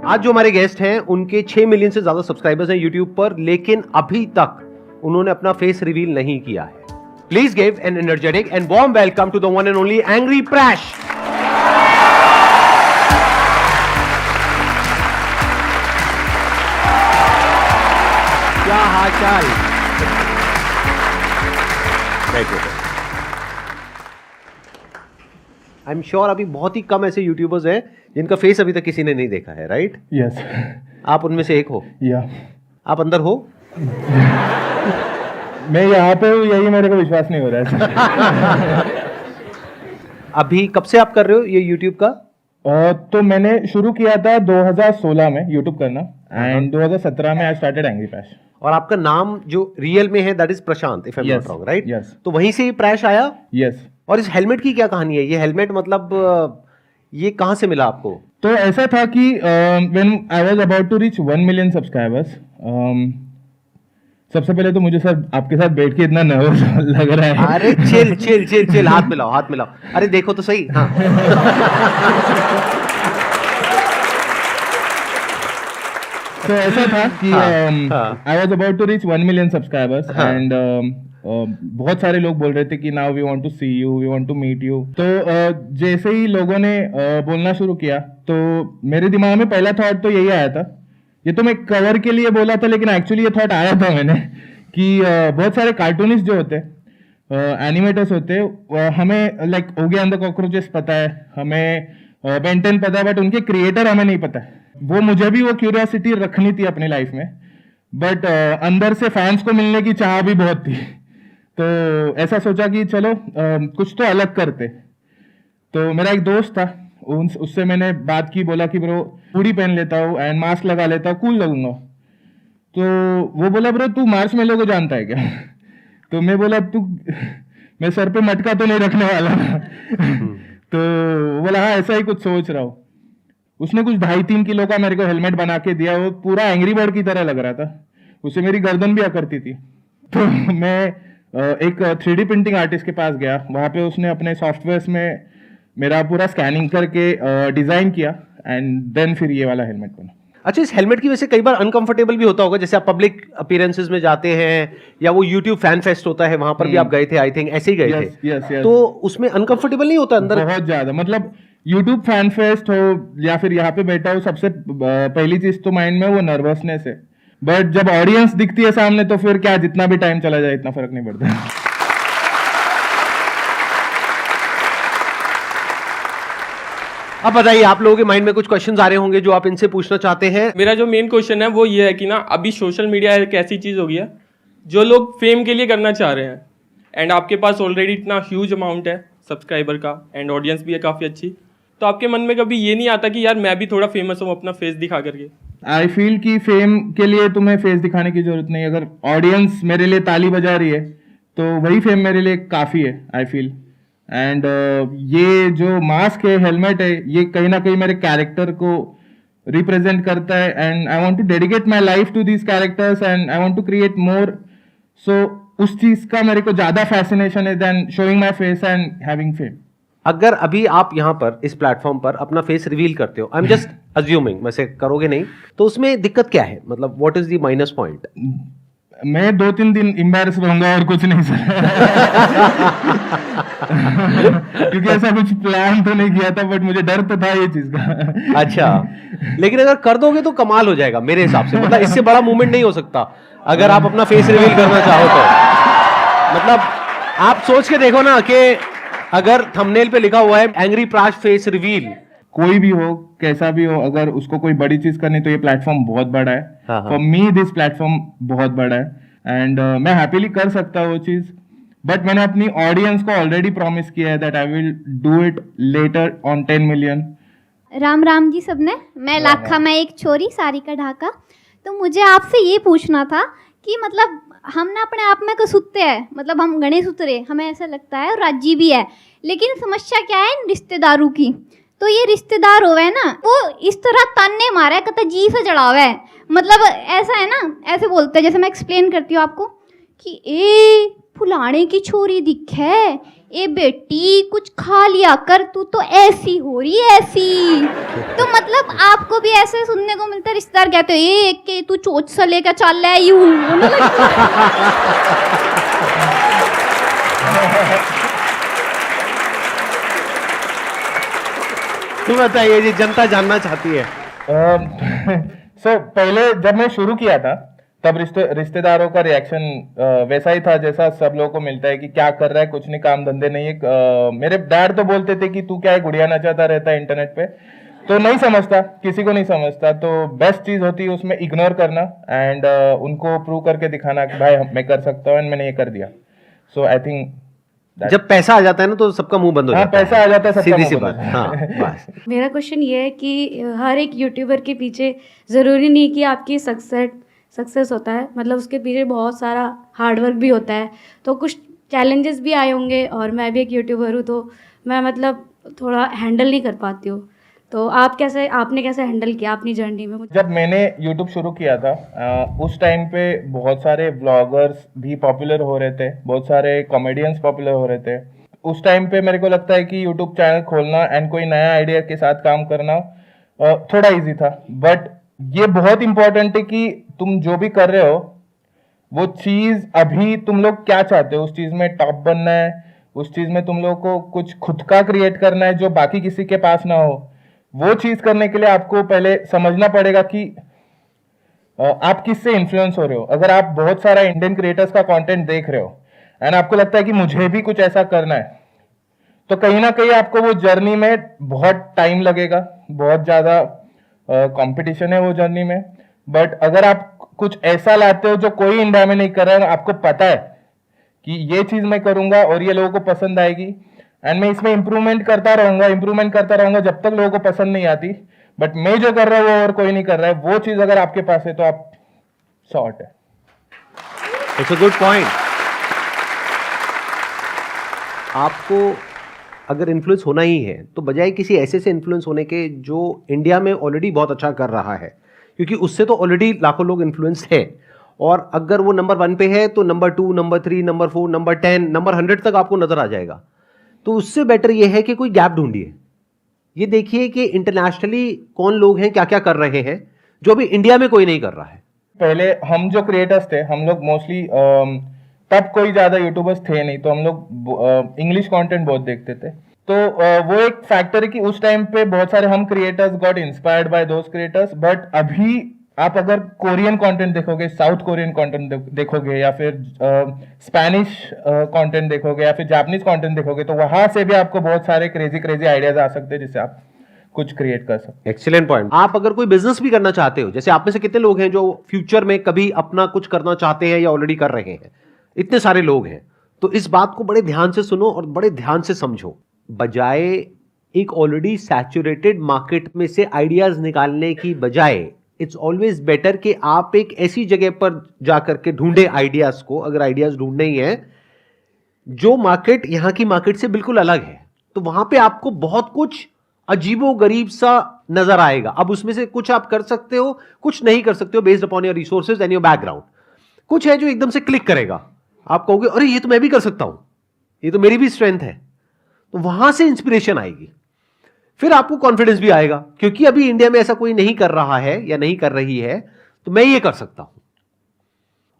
आज जो हमारे गेस्ट हैं उनके 6 मिलियन से ज्यादा सब्सक्राइबर्स हैं यूट्यूब पर, लेकिन अभी तक उन्होंने अपना फेस रिवील नहीं किया है। Please give an energetic and warm welcome to the one and only angry Prash. क्या हाल चाल? आई एम श्योर अभी बहुत ही कम ऐसे यूट्यूबर्स हैं जिनका फेस अभी तक किसी ने नहीं देखा है, राइट? यस। आप उनमें से एक हो? या आप अंदर हो? मैं यहाँ पे हूँ, यही मेरे को विश्वास नहीं हो रहा है। अभी कब से आप कर रहे हो ये यूट्यूब का? तो मैंने शुरू किया था 2016 में यूट्यूब करना, एंड 2017 में आई स्टार्टेड एंग्री प्रैश। और आपका नाम जो रियल में है that is Prashant, if I am not wrong, right? Yes. तो वहीं से ही प्रैश आया? यस। और इस हेलमेट की क्या कहानी है? ये हेलमेट मतलब ये कहाँ से मिला आपको? तो ऐसा था कि when I was about to reach 1 million subscribers, सबसे पहले तो मुझे सर आपके साथ बैठ के इतना नर्वस लग रहा है। अरे चिल चिल चिल चिल, हाथ मिलाओ हाथ मिलाओ। अरे देखो तो सही। हाँ। तो ऐसा था कि I was about to reach 1 million subscribers, and बहुत सारे लोग बोल रहे थे कि now we want to see you, we want to meet you. तो जैसे ही लोगों ने बोलना शुरू किया तो मेरे दिमाग में पहला थॉट तो यही आया था, ये तो मैं कवर के लिए बोला था, लेकिन एक्चुअली ये थॉट आया था मैंने कि बहुत सारे कार्टूनिस्ट जो होते एनिमेटर्स होते हमें like Oggy and the cockroaches पता है, हमें बेन 10 पता है, बट उनके क्रिएटर हमें नहीं पता है। वो मुझे भी वो क्यूरियोसिटी रखनी थी अपनी लाइफ में, बट अंदर से फैंस को मिलने की चाह भी बहुत थी। तो ऐसा सोचा कि चलो कुछ तो अलग करते। तो मेरा एक दोस्त था, उससे मैंने बात की, बोला कि ब्रो पूरी पहन लेता हूँ एंड मास्क लगा लेता हूँ, कूल लगूंगा। तो वो बोला ब्रो तू मार्च मेलो को जानता है क्या? तो मैं बोला तू मैं सर पे मटका तो नहीं रखने वाला था। तो वो बोला हाँ ऐसा ही कुछ सोच रहा हूँ। उसने कुछ 2.5-3 किलो का मेरे को हेलमेट बना के दिया, वो पूरा एंग्री बर्ड की तरह लग रहा था, उससे मेरी गर्दन भी अकड़ती थी। तो मैं एक 3D प्रिंटिंग आर्टिस्ट के पास गया, वहाँ पे उसने अपने सॉफ्टवेयर्स में मेरा पूरा स्कैनिंग करके डिजाइन किया, एंड देन फिर ये वाला हेलमेट बना। अच्छा, इस हेलमेट की वजह से कई बार अनकंफर्टेबल भी होता होगा, जैसे आप पब्लिक अपीयरेंसेस में जाते हैं या वो यूट्यूब फैन फेस्ट होता है वहां पर भी आप गए थे, आई थिंक ऐसे ही गए थे। यस। तो उसमें अनकंफर्टेबल नहीं होता अंदर? बहुत ज्यादा, मतलब यूट्यूब फैन फेस्ट हो या फिर यहाँ पे बैठा हो, सबसे पहली चीज तो माइंड में वो नर्वसनेस है, बट जब ऑडियंस दिखती है सामने तो फिर क्या, जितना भी टाइम चला जाए इतना फर्क नहीं पड़ता। अब बताइए, आप लोगों के माइंड में कुछ क्वेश्चंस आ रहे होंगे जो आप इनसे पूछना चाहते हैं। मेरा जो मेन क्वेश्चन है वो ये है कि ना अभी सोशल मीडिया एक ऐसी चीज़ हो गई है जो लोग फेम के लिए करना चाह रहे हैं, एंड आपके पास ऑलरेडी इतना ह्यूज अमाउंट है सब्सक्राइबर का, एंड ऑडियंस भी है काफ़ी अच्छी, तो आपके मन में कभी ये नहीं आता कि यार मैं भी थोड़ा फेमस हूँ अपना फेस दिखा करके? आई फील कि फेम के लिए तुम्हें फेस दिखाने की जरूरत नहीं, अगर ऑडियंस मेरे लिए ताली बजा रही है तो वही फेम मेरे लिए काफ़ी है, आई फील। एंड ये जो मास्क है, हेलमेट है, ये कहीं ना कहीं मेरे कैरेक्टर को रिप्रेजेंट करता है, and I want to dedicate my life to these characters and I want to create more. So उस चीज का मेरे को ज्यादा फैसिनेशन है then showing my face and having fame. अगर अभी आप यहाँ पर इस प्लेटफॉर्म पर अपना फेस रिवील करते हो, आई एम जस्ट अज्यूमिंग, वैसे करोगे नहीं, तो उसमें दिक्कत क्या है? मतलब what is the minus point? मैं 2-3 दिन एम्बैरेस रहूंगा और कुछ नहीं सर। क्योंकि ऐसा कुछ प्लान तो नहीं किया था, बट मुझे डर तो था ये चीज का। अच्छा, लेकिन अगर कर दोगे तो कमाल हो जाएगा मेरे हिसाब से। मतलब इससे बड़ा मूवमेंट नहीं हो सकता अगर आप अपना फेस रिवील करना चाहो तो। मतलब आप सोच के देखो ना कि अगर थंबनेल पे लिखा हुआ है एंग्री प्रैश फेस रिवील, कोई भी हो कैसा भी हो, अगर उसको कोई बड़ी चीज करनी तो ये प्लेटफॉर्म बहुत बड़ा है। हाँ। फॉर मी दिस प्लेटफॉर्म बहुत बड़ा है, एंड मैं हैप्पीली कर सकता हूँ वो चीज, बट मैंने अपनी ऑडियंस को ऑलरेडी प्रॉमिस किया है that I will do it later on 10 million. Ram Ram ji सबने, मैं लाखा में एक छोरी सारिका ढाका। तो मुझे आपसे ये पूछना था कि मतलब हम ना अपने आप में कसूते हैं, मतलब हम गणेश उतरे हमें ऐसा लगता है, और राजी भी है, लेकिन समस्या क्या है इन रिश्तेदारों की। तो ये रिश्तेदार हो है ना, वो इस तरह ताने मारा है, कतई जी से चढ़ा हुआ है, मतलब ऐसा है ना, ऐसे बोलते हैं, जैसे मैं एक्सप्लेन करती हूँ आपको कि ए फुलाने की छोरी दिखे, ए बेटी कुछ खा लिया कर, तू तो ऐसी हो रही है ऐसी। तो मतलब आपको भी ऐसे सुनने को मिलता है, रिश्तेदार कहते हैं ए के तू चोच सा लेकर चल रहा है यूं। तो बताइए जी, जनता जानना चाहती है। पहले जब मैं शुरू किया था तब रिश्तेदारों का रिएक्शन वैसा ही था जैसा सब लोगों को मिलता है कि क्या कर रहा है, कुछ नहीं, काम धंधे नहीं है। मेरे डैड तो बोलते थे कि तू क्या है, गुड़िया नचाता रहता है इंटरनेट पे, तो नहीं समझता, किसी को नहीं समझता। तो बेस्ट चीज होती है उसमें इग्नोर करना एंड उनको प्रूव करके दिखाना कि भाई मैं कर सकता हूँ एंड मैंने ये कर दिया। सो आई थिंक जब पैसा आ जाता है ना तो सबका मुंह बंद हो जाता है। पैसा आ जाता है, सबका सीधी सी मुंह बात। बंद। हाँ, बस। मेरा क्वेश्चन ये है कि हर एक यूट्यूबर के पीछे ज़रूरी नहीं कि आपकी सक्सेस होता है, मतलब उसके पीछे बहुत सारा हार्डवर्क भी होता है। तो कुछ चैलेंजेस भी आए होंगे, और मैं भी एक यूट्यूबर हूँ तो मैं मतलब थोड़ा हैंडल नहीं कर पाती हूँ। तो आपने कैसे हैंडल किया अपनी जर्नी में? जब मैंने YouTube शुरू किया था उस टाइम पे बहुत सारे व्लॉगर्स भी पॉपुलर हो रहे थे, बहुत सारे कॉमेडियंस पॉपुलर हो रहे थे। उस टाइम पे मेरे को लगता है कि YouTube चैनल खोलना एंड कोई नया आइडिया के साथ काम करना थोड़ा इजी था। बट ये बहुत इंपॉर्टेंट है कि तुम जो भी कर रहे हो वो चीज़ अभी तुम लोग क्या चाहते हो, उस चीज़ में टॉप बनना है, उस चीज़ में तुम लोग को कुछ खुद का क्रिएट करना है जो बाकी किसी के पास ना हो। वो चीज करने के लिए आपको पहले समझना पड़ेगा कि आप किससे इन्फ्लुएंस हो रहे हो। अगर आप बहुत सारा इंडियन क्रिएटर्स का कंटेंट देख रहे हो एंड आपको लगता है कि मुझे भी कुछ ऐसा करना है, तो कहीं ना कहीं आपको वो जर्नी में बहुत टाइम लगेगा, बहुत ज्यादा कंपटीशन है वो जर्नी में। बट अगर आप कुछ ऐसा लाते हो जो कोई इंडिया में नहीं कर रहा है, आपको पता है कि ये चीज मैं करूंगा और ये लोगों को पसंद आएगी एंड मैं इसमें इंप्रूवमेंट करता रहूंगा जब तक लोगों को पसंद नहीं आती, बट मैं जो कर रहा हूँ वो और कोई नहीं कर रहा है, वो चीज अगर आपके पास है तो आप शॉर्ट है। It's a good point. आपको अगर इन्फ्लुएंस होना ही है तो बजाय किसी ऐसे से इन्फ्लुएंस होने के जो इंडिया में ऑलरेडी बहुत अच्छा कर रहा है, क्योंकि उससे तो ऑलरेडी लाखों लोग इन्फ्लुएंस है, और अगर वो नंबर 1 पे है तो number 2, number 3, number 4, number 10, number 100 तक आपको नजर आ जाएगा। तो उससे बेटर ये है कि कोई गैप ढूंढिए। ये देखिए कि इंटरनेशनली कौन लोग हैं, क्या क्या कर रहे हैं जो अभी इंडिया में कोई नहीं कर रहा है। पहले हम जो क्रिएटर्स थे, हम लोग मोस्टली तब कोई ज्यादा यूट्यूबर्स थे नहीं, तो हम लोग इंग्लिश कंटेंट बहुत देखते थे। तो वो एक फैक्टर है कि उस टाइम पे बहुत सारे हम creators got inspired by those creators. But अभी आप अगर कोरियन कंटेंट देखोगे, साउथ कोरियन कंटेंट देखोगे, या फिर स्पेनिश कंटेंट देखोगे, या फिर जापानीज कंटेंट देखोगे, तो वहां से भी आपको बहुत सारे क्रेजी आइडियाज आ सकते हैं जिससे आप कुछ क्रिएट कर सकते हैं। Excellent point. आप अगर कोई बिजनेस भी करना चाहते हो, जैसे आप में से कितने लोग हैं जो फ्यूचर में कभी अपना कुछ करना चाहते हैं या ऑलरेडी कर रहे हैं? इतने सारे लोग हैं। तो इस बात को बड़े ध्यान से सुनो और बड़े ध्यान से समझो। बजाय एक ऑलरेडी सैचुरेटेड मार्केट में से आइडियाज निकालने की बजाय इट्स ऑलवेज बेटर कि आप एक ऐसी जगह पर जाकर के ढूंढे आइडियाज को, अगर आइडियाज ढूंढने ही है जो मार्केट यहां की मार्केट से बिल्कुल अलग है। तो वहां पे आपको बहुत कुछ अजीबो गरीब सा नजर आएगा। अब उसमें से कुछ आप कर सकते हो, कुछ नहीं कर सकते हो, based upon your resources and your background. कुछ है जो एकदम से क्लिक करेगा, आप कहोगे अरे ये तो मैं भी कर सकता हूं, ये तो मेरी भी स्ट्रेंथ है। तो वहां से इंस्पिरेशन आएगी, फिर आपको कॉन्फिडेंस भी आएगा, क्योंकि अभी इंडिया में ऐसा कोई नहीं कर रहा है या नहीं कर रही है, तो मैं ये कर सकता हूं।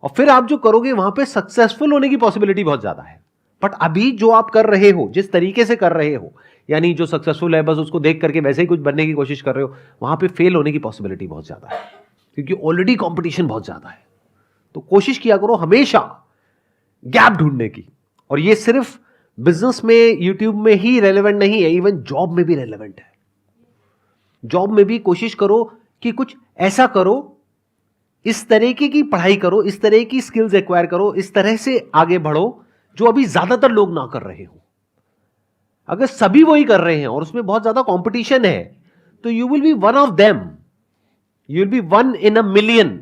और फिर आप जो करोगे वहां पे सक्सेसफुल होने की पॉसिबिलिटी बहुत ज्यादा है। बट अभी जो आप कर रहे हो, जिस तरीके से कर रहे हो, यानी जो सक्सेसफुल है बस उसको देख करके वैसे ही कुछ बनने की कोशिश कर रहे हो, वहां पे फेल होने की पॉसिबिलिटी बहुत ज्यादा है, क्योंकि ऑलरेडी कंपटीशन बहुत ज्यादा है। तो कोशिश किया करो हमेशा गैप ढूंढने की। और ये सिर्फ बिजनेस में, यूट्यूब में ही रेलेवेंट नहीं है, इवन जॉब में भी रेलेवेंट है। जॉब में भी कोशिश करो कि कुछ ऐसा करो, इस तरीके की पढ़ाई करो, इस तरह की स्किल्स एक्वायर करो, इस तरह से आगे बढ़ो जो अभी ज्यादातर लोग ना कर रहे हो। अगर सभी वही कर रहे हैं और उसमें बहुत ज्यादा कंपटीशन है, तो you will be one of them, you will be 1 in a million।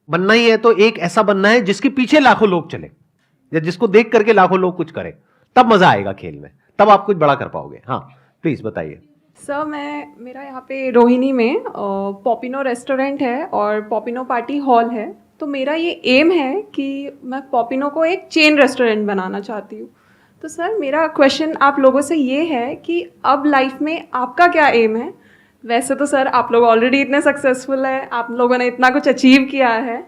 बनना ही है तो एक ऐसा बनना है जिसके पीछे लाखों लोग चले, या जिसको देख करके लाखों लोग कुछ करें, तब मजा आएगा खेल में, तब आप कुछ बड़ा कर पाओगे। हाँ प्लीज बताइए। सर मेरा यहाँ पे रोहिणी में पॉपिनो रेस्टोरेंट है और पॉपिनो पार्टी हॉल है। तो मेरा ये एम है कि मैं पॉपिनो को एक चेन रेस्टोरेंट बनाना चाहती हूँ। तो सर मेरा क्वेश्चन आप लोगों से ये है कि अब लाइफ में आपका क्या एम है? वैसे तो सर आप लोग ऑलरेडी इतने सक्सेसफुल हैं, आप लोगों ने इतना कुछ अचीव किया है,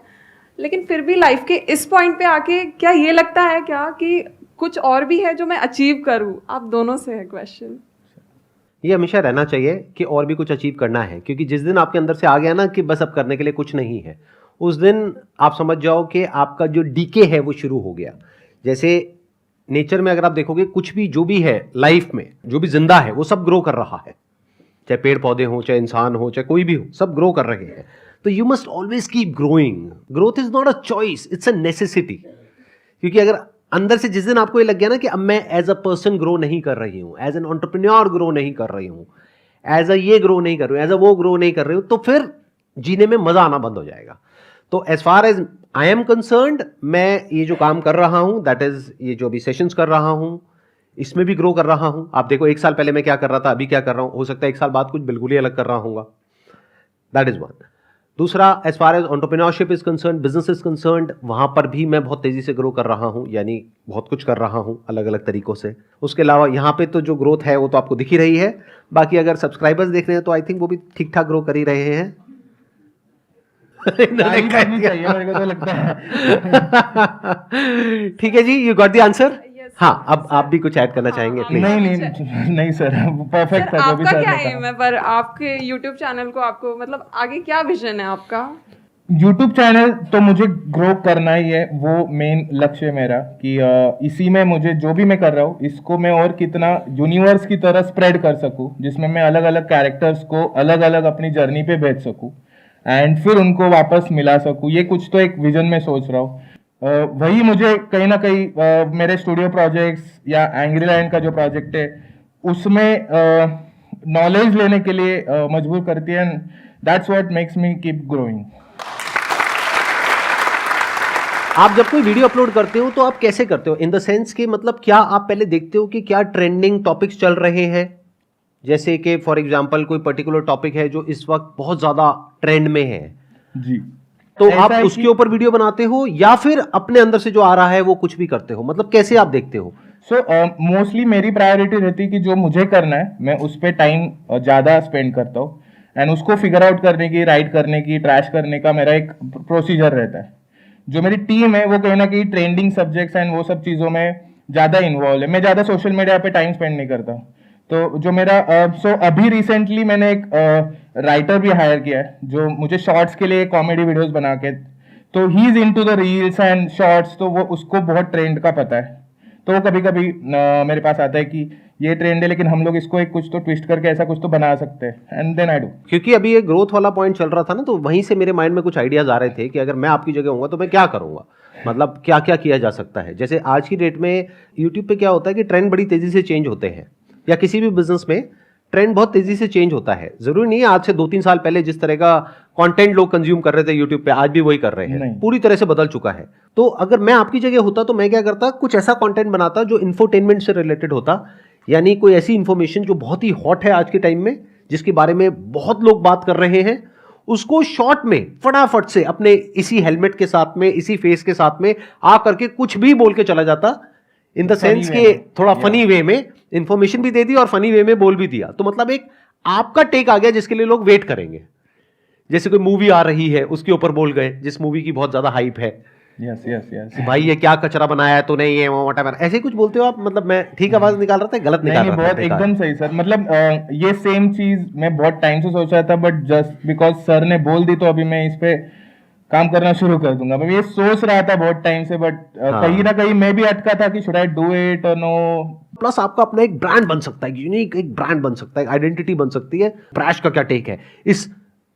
लेकिन फिर भी लाइफ के इस पॉइंट पे आके क्या ये लगता है क्या कि कुछ और भी है जो मैं अचीव करूं? आप दोनों से है क्वेश्चन। ये हमेशा रहना चाहिए कि और भी कुछ अचीव करना है, क्योंकि जिस दिन आपके अंदर से आ गया ना कि बस अब करने के लिए कुछ नहीं है, उस दिन आप समझ जाओ कि आपका जो डीके है वो शुरू हो गया। जैसे नेचर में अगर आप देखोगे, कुछ भी जो भी है लाइफ में, जो भी जिंदा है वो सब ग्रो कर रहा है, चाहे पेड़ पौधे हो, चाहे इंसान हो, चाहे कोई भी हो, सब ग्रो कर रहे हैं। तो you must always keep growing. Growth is not a choice, it's a necessity. क्योंकि अगर अंदर से जिस दिन आपको ये लग गया ना कि अब मैं एज अ पर्सन ग्रो नहीं कर रही हूं, एज एन एंटरप्रेन्योर ग्रो नहीं कर रही हूं, एज अ ये ग्रो नहीं कर रही हूं, एज अ वो ग्रो नहीं कर रही हूं, तो फिर जीने में मजा आना बंद हो जाएगा। तो as far as I am concerned, मैं ये जो काम कर रहा हूं, दैट इज ये जो अभी सेशंस कर रहा हूं, इसमें भी ग्रो कर रहा हूं। आप देखो 1 साल पहले मैं क्या कर रहा था, अभी क्या कर रहा हूं, हो सकता है 1 साल बाद कुछ बिल्कुल ही अलग कर रहा हूंगा। That is one. दूसरा, as far as entrepreneurship is concerned, business is concerned, वहां पर भी मैं बहुत तेजी से ग्रो कर रहा हूं, यानी बहुत कुछ कर रहा हूं अलग अलग तरीकों से। उसके अलावा यहाँ पे तो जो ग्रोथ है वो तो आपको दिख ही रही है। बाकी अगर सब्सक्राइबर्स देख रहे हैं तो आई थिंक वो भी ठीक ठाक ग्रो कर ही रहे हैं। तारीफ करनी चाहिए, मेरे को तो लगता है। ठीक है जी, यू गॉट द आंसर। हाँ, अब आप भी कुछ ऐड करना चाहेंगे प्लीज। नहीं सर, परफेक्ट सर था जो भी आपका सर क्या ने एम है पर आपके यूट्यूब चैनल को, आपको मतलब आगे क्या विजन है आपका? यूट्यूब चैनल तो मुझे ग्रो करना ही है, वो मेन लक्ष्य है मेरा कि इसी में मुझे जो भी मैं कर रहा हूँ इसको मैं और कितना यूनिवर्स की तरह स्प्रेड कर सकूँ, जिसमें मैं अलग अलग कैरेक्टर्स को अलग अलग अपनी जर्नी पे भेज सकूँ एंड फिर उनको वापस मिला सकूँ। ये कुछ तो एक विजन में सोच रहा हूँ। वही मुझे कहीं ना कहीं मेरे स्टूडियो प्रोजेक्ट्स या एंग्री लैंड का जो प्रोजेक्ट है उसमें नॉलेज लेने के लिए मजबूर करती है, and that's what makes me keep growing. आप जब कोई वीडियो अपलोड करते हो तो आप कैसे करते हो, इन द सेंस कि मतलब क्या आप पहले देखते हो कि क्या ट्रेंडिंग टॉपिक्स चल रहे हैं? जैसे कि फॉर एग्जांपल कोई पर्टिकुलर टॉपिक है जो इस वक्त बहुत ज्यादा ट्रेंड में है जी, तो आप उसके ऊपर वीडियो बनाते हो, या फिर अपने अंदर से जो आ रहा है वो कुछ भी करते हो? मतलब कैसे आप देखते हो? सो मोस्टली मेरी प्रायोरिटी रहती है कि जो मुझे करना है मैं उस पर टाइम ज़्यादा स्पेंड करता हूँ, एंड उसको फिगर आउट करने की, राइट करने की, ट्रैश करने का मेरा एक प्रोसीजर रहता है। जो मेरी टीम है वो कहीं ना कहीं ट्रेंडिंग सब्जेक्ट्स एंड वो सब चीज़ों में ज़्यादा इन्वॉल्व है। मैं ज़्यादा सोशल मीडिया पे टाइम स्पेंड नहीं करता। तो जो मेरा अभी रिसेंटली मैंने एक राइटर भी हायर किया है जो मुझे शॉर्ट्स के लिए कॉमेडी वीडियोस बना के, तो he is into the reels and shorts, तो वो उसको बहुत ट्रेंड का पता है। तो वो कभी कभी मेरे पास आता है कि ये ट्रेंड है लेकिन हम लोग इसको एक कुछ तो ट्विस्ट करके ऐसा कुछ तो बना सकते हैं, एंड देन आई डू। क्योंकि अभी ये ग्रोथ वाला पॉइंट चल रहा था ना, तो वहीं से मेरे माइंड में कुछ आइडियाज आ रहे थे कि अगर मैं आपकी जगह होऊंगा तो मैं क्या करूंगा, मतलब क्या क्या किया जा सकता है। जैसे आज की डेट में यूट्यूब पे क्या होता है कि ट्रेंड बड़ी तेजी से चेंज होते हैं, या किसी भी बिजनेस में ट्रेंड बहुत तेजी से चेंज होता है। जरूरी नहीं है आज से 2-3 साल पहले जिस तरह का कंटेंट लोग कंज्यूम कर रहे थे यूट्यूब पे, आज भी वही कर रहे हैं, पूरी तरह से बदल चुका है। तो अगर मैं आपकी जगह होता तो मैं क्या करता, कुछ ऐसा कंटेंट बनाता जो इंफोटेनमेंट से रिलेटेड होता, यानी कोई ऐसी इंफॉर्मेशन जो बहुत ही हॉट है आज के टाइम में, जिसके बारे में बहुत लोग बात कर रहे हैं, उसको शॉर्ट में फटाफट से अपने इसी हेलमेट के साथ में, इसी फेस के साथ में आ करके कुछ भी बोल के चला जाता, इन द सेंस के थोड़ा फनी वे में इंफॉर्मेशन भी दे दी और फनी वे में बोल भी दिया। तो मतलब एक आपका टेक आ गया जिसके लिए लोग वेट करेंगे। जैसे कोई मूवी आ रही है उसके ऊपर बोल गए, जिस मूवी की बहुत ज्यादा हाइप है, यस यस यस, भाई ये क्या कचरा बनाया है तूने, ये व्हाटएवर, ऐसे कुछ बोलते हो आप? मतलब मैं ठीक आवाज निकाल रहा था, गलत निकाल रहा था? बहुत एकदम सही सर। मतलब ये सेम चीज मैं बहुत टाइम से सोच रहा था, बट जस्ट बिकॉज सर ने बोल दी तो अभी मैं इस पे काम करना शुरू कर दूंगा। मैं ये सोच रहा था बहुत टाइम से, बट कहीं ना कहीं मैं भी अटका था कि शुड आई डू इट और नो। प्लस आपका अपना एक ब्रांड बन सकता है, यूनिक एक ब्रांड बन सकता है, आइडेंटिटी बन सकती है। प्रैश का क्या टेक है इस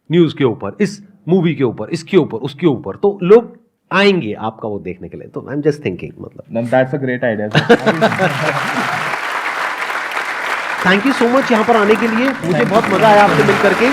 न्यूज के ऊपर, इस मूवी के ऊपर, इसके ऊपर, उसके ऊपर, तो लोग आएंगे आपका वो देखने के लिए। तो आई एम जस्ट थिंकिंग, मतलब that's a great idea. Thank you so much यहाँ पर आने के लिए, मुझे बहुत मजा आया आपसे मिल करके।